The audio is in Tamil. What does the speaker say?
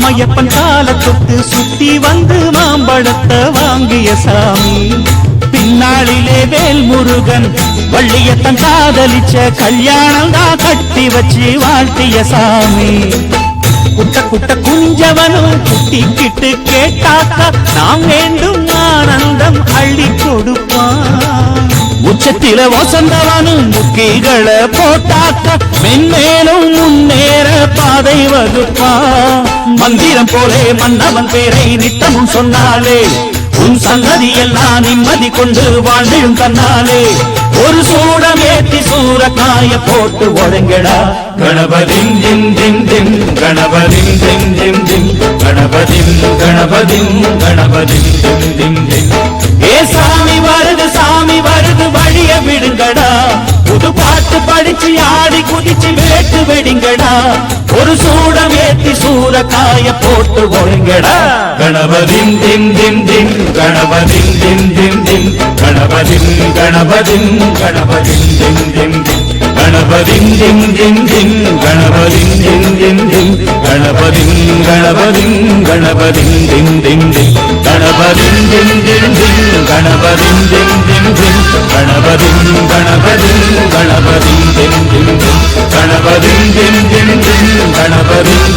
அம்மையப்பன் கால தொட்டு சுத்தி வந்து மாம்பழத்தை வாங்கிய சாமி. பின்னாளிலே வேல் முருகன் வள்ளியத்தன் காதலிச்ச கல்யாணம் தான் கட்டி வச்சு வாழ்த்திய சாமி. குட்ட குட்ட குஞ்சவனும் குட்டிக்கிட்டு கேட்டாக்கா நாம் வேண்டும் ஆனந்தம் அள்ளி கொடுப்பான். உச்சத்தில வசந்தவனும் முக்கிகளை போட்டாக்கா மென்மேலும் முன்னேற பாதை வகுப்பான். மந்திரம் போலே மன்னவன் பேரை நித்தமும் சொன்னாலே உன் சன்னதி எல்லாம் நிம்மதி கொண்டு வாழ்ந்தும் தன்னாலே. ஒரு சூடம் ஏத்தி சூரக்காய போட்டு ஒழுங்கடா கணபதிம் திம் திம் திம் கணபதிம் திம் திம் திம் கணபதிம் கணபதிம் கணபதிம் திம் திம் திம். ஏ சாமி வருது வழிய விடுங்கடா. புது பாட்டு படிச்சு ஆடி குதிச்சு வேட்டு வெடிங்கடா. ஒரு சூடம் ஏத்தி சூரக்காய போட்டு ஒழுங்கடா கணபதிம் திம் திம் திம் கணபதிம் திம் திம் திம் கணபதிம் கணபதிம் கணபதிம் திம் திம் திம் கணபதிம் திம் திம் திம் கணபதிம் திம் திம் திம் கணபதிம் கணபதிம் கணபதிம் திம் திம் திம் கணபதிம் திம் திம் திம் கணபதிம் திம் திம் திம் கணபதிம் கணபதிம் கணபதிம் திம் திம் திம் கணபதிம் திம் திம் திம் கணபதிம்